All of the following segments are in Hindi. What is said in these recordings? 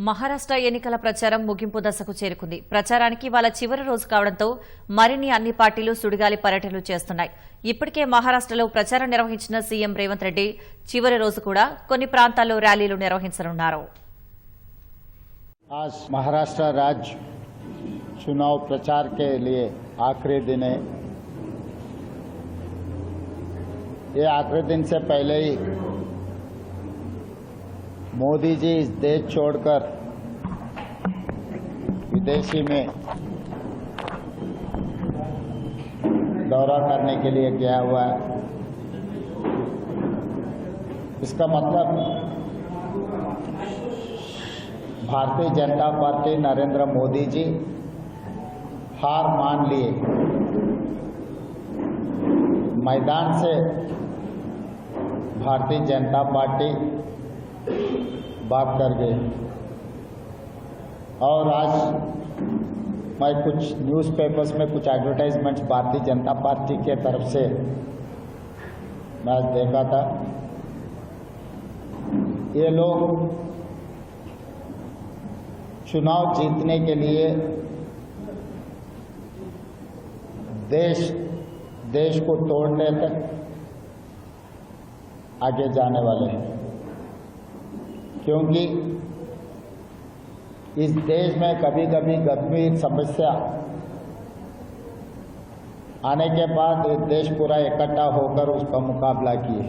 మహారాష్ట్ర ఎన్నికల ప్రచారం ముగింపు దశకు చేరుకుంది. ప్రచారానికి ఇవాళ చివరి రోజు కావడంతో మరిన్ని అన్ని పార్టీలు సుడిగాలి పర్యటనలు చేస్తున్నాయి. ఇప్పటికే మహారాష్ట్రలో ప్రచారం నిర్వహించిన సీఎం రేవంత్ రెడ్డి చివరి రోజు కూడా కొన్ని ప్రాంతాల్లో ర్యాలీలు నిర్వహించనున్నారు. आज महाराष्ट्र राज्य चुनाव प्रचार के लिए आखिरी दिन है। ये आखिरी दिन से पहले ही मोदी जी इस देश छोड़कर विदेशी में दौरा करने के लिए गया हुआ है। इसका मतलब भारतीय जनता पार्टी नरेंद्र मोदी जी हार मान लिए, मैदान से भारतीय जनता पार्टी भाग कर गई। और आज मैं कुछ न्यूज़पेपर्स में कुछ एडवर्टाइजमेंट्स भारतीय जनता पार्टी के तरफ से मैं आज देखा था। ये लोग चुनाव जीतने के लिए देश को तोड़ने तक आगे जाने वाले हैं, क्योंकि इस देश में कभी कभी गंभीर समस्या आने के बाद देश पूरा इकट्ठा होकर उसका मुकाबला किए।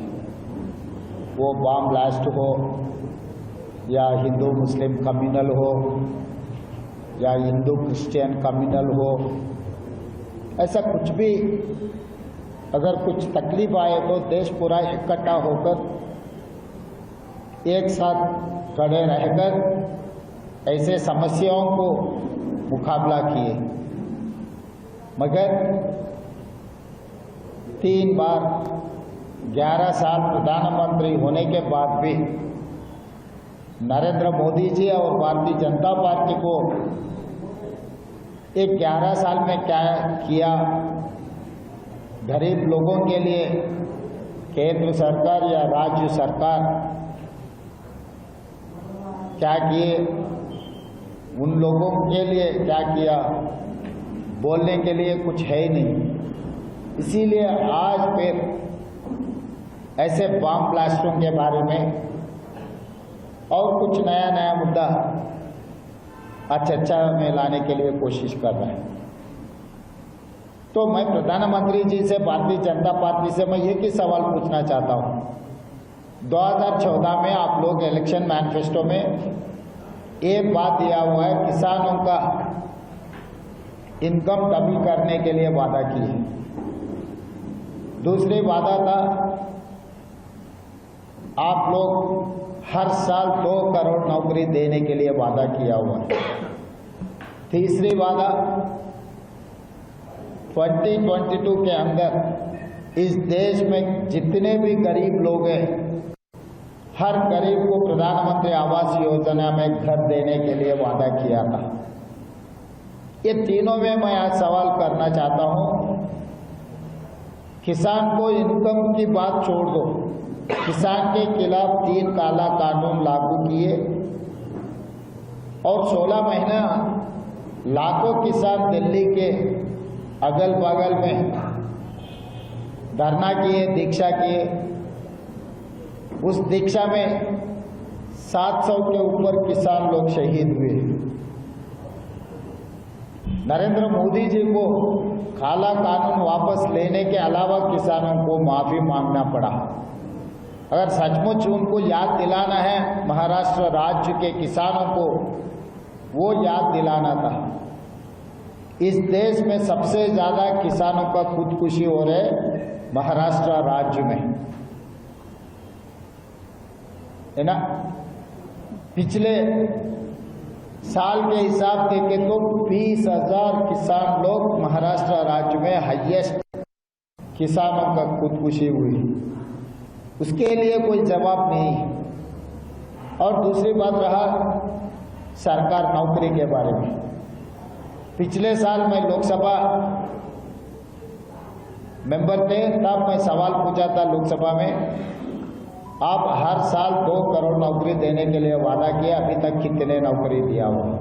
वो बम ब्लास्ट हो या हिंदू मुस्लिम कम्युनल हो या हिंदू क्रिश्चियन कम्युनल हो, ऐसा कुछ भी अगर कुछ तकलीफ आए तो देश पूरा इकट्ठा होकर एक साथ खड़े रहकर ऐसे समस्याओं को मुकाबला किए। मगर 3 बार 11 साल प्रधानमंत्री होने के बाद भी नरेंद्र मोदी जी और भारतीय जनता पार्टी को एक 11 साल में क्या किया, गरीब लोगों के लिए केंद्र सरकार या राज्य सरकार क्या किए, उन लोगों के लिए क्या किया, बोलने के लिए कुछ है ही नहीं। इसीलिए आज फिर ऐसे बम ब्लास्टों के बारे में और कुछ नया नया मुद्दा चर्चा में लाने के लिए कोशिश कर रहे हैं। तो मैं प्रधानमंत्री जी से, भारतीय जनता पार्टी से मैं एक ही सवाल पूछना चाहता हूं। 2014 में आप लोग इलेक्शन मैनिफेस्टो में एक बात दिया हुआ है, किसानों का इनकम डबल करने के लिए वादा की है। दूसरी वादा था आप लोग हर साल 2 करोड़ नौकरी देने के लिए वादा किया हुआ है। तीसरी वादा 2022 के अंदर इस देश में जितने भी गरीब लोग हैं, हर गरीब को प्रधानमंत्री आवास योजना में घर देने के लिए वादा किया था। ये तीनों में मैं आज सवाल करना चाहता हूं, किसान को इनकम की बात छोड़ दो, किसान के खिलाफ 3 काला कानून लागू किए और 16 महीना लाखों किसान दिल्ली के अगल बगल में धरना किए, दीक्षा किए। उस दीक्षा में 700 के ऊपर किसान लोग शहीद हुए। नरेंद्र मोदी जी को काला कानून वापस लेने के अलावा किसानों को माफी मांगना पड़ा। अगर सचमुच उनको याद दिलाना है महाराष्ट्र राज्य के किसानों को, वो याद दिलाना था। इस देश में सबसे ज्यादा किसानों का खुदकुशी हो रहे महाराष्ट्र राज्य में है ना। पिछले साल के हिसाब देखें तो 20,000 किसान लोग महाराष्ट्र राज्य में हाईएस्ट किसानों का खुदकुशी हुई, उसके लिए कोई जवाब नहीं। और दूसरी बात रहा सरकार नौकरी के बारे में। पिछले साल मैं लोकसभा मेंबर थे, तब मैं सवाल पूछा था लोकसभा में, आप हर साल 2 करोड़ नौकरी देने के लिए वादा किया, अभी तक कितने नौकरी दिया हुआ?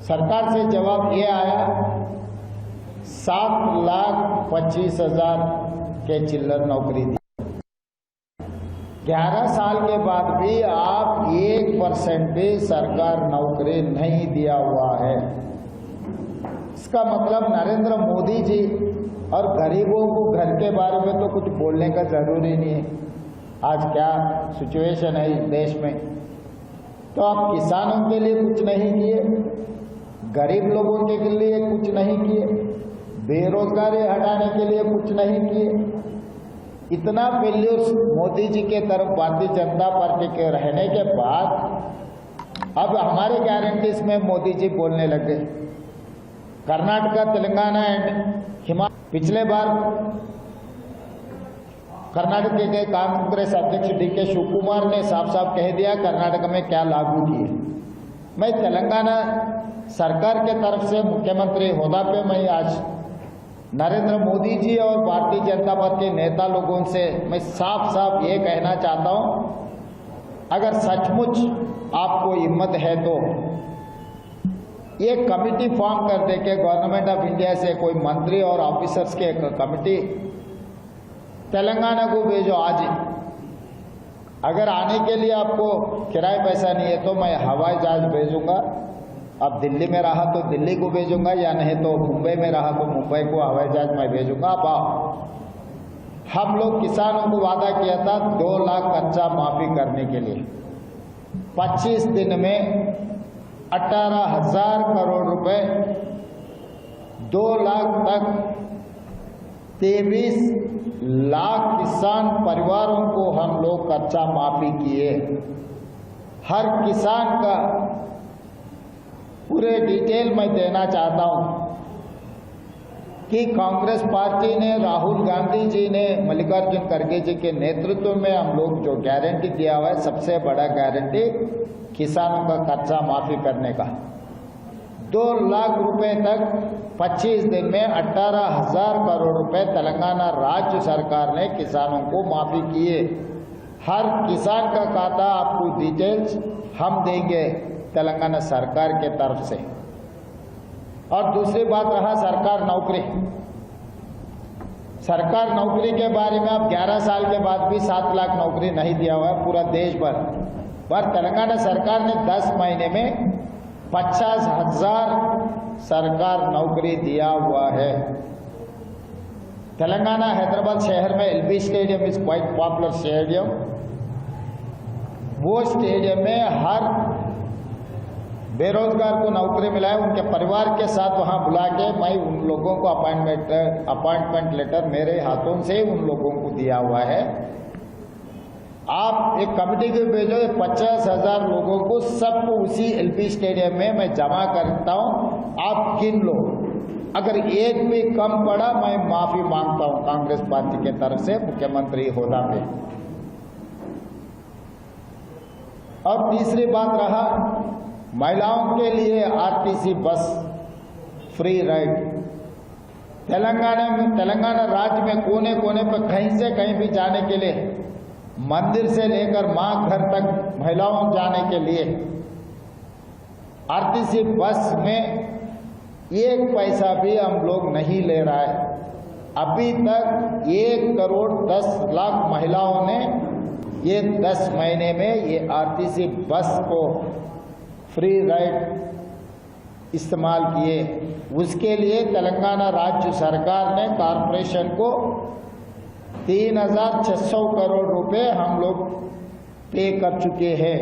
सरकार से जवाब ये आया 7,25,000 के चिल्लर नौकरी दी। 11 साल के बाद भी आप 1% भी सरकार नौकरी नहीं दिया हुआ है। इसका मतलब नरेंद्र मोदी जी और गरीबों को घर के बारे में तो कुछ बोलने का जरूरी नहीं है। आज क्या सिचुएशन है इस देश में, तो आप किसानों के लिए कुछ नहीं किए, गरीब लोगों के लिए कुछ नहीं किए, बेरोजगारी हटाने के लिए कुछ नहीं किए। इतना फेल्यूर मोदी जी के तरफ भारतीय जनता पार्टी के रहने के बाद अब हमारे गारंटीज में मोदी जी बोलने लगे। कर्नाटक, तेलंगाना एंड हिमाचल, पिछले बार कर्नाटक के कांग्रेस अध्यक्ष DK शिवकुमार ने साफ साफ कह दिया कर्नाटक में क्या लागू किए। मैं तेलंगाना सरकार के तरफ से मुख्यमंत्री होदा पे मैं आज नरेंद्र मोदी जी और भारतीय जनता पार्टी के नेता लोगों से मैं साफ साफ ये कहना चाहता हूं, अगर सचमुच आपको हिम्मत है तो ये कमिटी फॉर्म कर दे के गवर्नमेंट ऑफ इंडिया से कोई मंत्री और ऑफिसर्स के एक कमिटी तेलंगाना को भेजो आज ही। अगर आने के लिए आपको किराए पैसा नहीं है तो मैं हवाई जहाज भेजूंगा। अब दिल्ली में रहा तो दिल्ली को भेजूंगा, या नहीं तो मुंबई में रहा तो मुंबई को हवाई जहाज मैं भेजूंगा। आप आओ। हम लोग किसानों को वादा किया था 2 लाख कर्जा माफी करने के लिए। 25 दिन में 18,000 करोड़ रुपए, 2 लाख तक 23 लाख किसान परिवारों को हम लोग कर्जा माफी किए। हर किसान का पूरे डिटेल मैं देना चाहता हूं कि कांग्रेस पार्टी ने, राहुल गांधी जी ने, मल्लिकार्जुन खड़गे जी के नेतृत्व में हम लोग जो गारंटी दिया हुआ है, सबसे बड़ा गारंटी किसानों का कर्जा माफी करने का। 2 लाख रुपए तक 25 दिन में 18,000 करोड़ रुपए तेलंगाना राज्य सरकार ने किसानों को माफी किए। हर किसान का खाता आपको डिटेल्स हम देंगे तेलंगाना सरकार के तरफ से। और दूसरी बात रहा सरकार नौकरी। सरकार नौकरी के बारे में अब 11 साल के बाद भी 7 लाख नौकरी नहीं दिया हुआ है पूरा देश भर, पर तेलंगाना सरकार ने 10 महीने में 50,000 सरकार नौकरी दिया हुआ है। तेलंगाना हैदराबाद शहर में LB stadium is quite popular stadium. वो स्टेडियम में हर बेरोजगार को नौकरी मिला है, उनके परिवार के साथ वहां बुला के मैं उन लोगों को अपॉइंटमेंट लेटर मेरे हाथों से उन लोगों को दिया हुआ है। आप एक कमेटी को भेजो, 50,000 लोगों को सबको उसी LB स्टेडियम में मैं जमा करता हूं, आप गिन लो। अगर एक भी कम पड़ा मैं माफी मांगता हूं कांग्रेस पार्टी के तरफ से मुख्यमंत्री होदा पे। और तीसरी बात रहा महिलाओं के लिए RTC बस फ्री राइड। तेलंगाना राज्य में कोने कोने पर कहीं से कहीं भी जाने के लिए, मंदिर से लेकर मां घर तक महिलाओं जाने के लिए RTC बस में 1 पैसा भी हम लोग नहीं ले रहा है। अभी तक 1 करोड़ 10 लाख महिलाओं ने ये 10 महीने में ये RTC बस को फ्री राइड इस्तेमाल किए। उसके लिए तेलंगाना राज्य सरकार ने कॉरपोरेशन को 3,600 करोड़ रुपए हम लोग पे कर चुके हैं।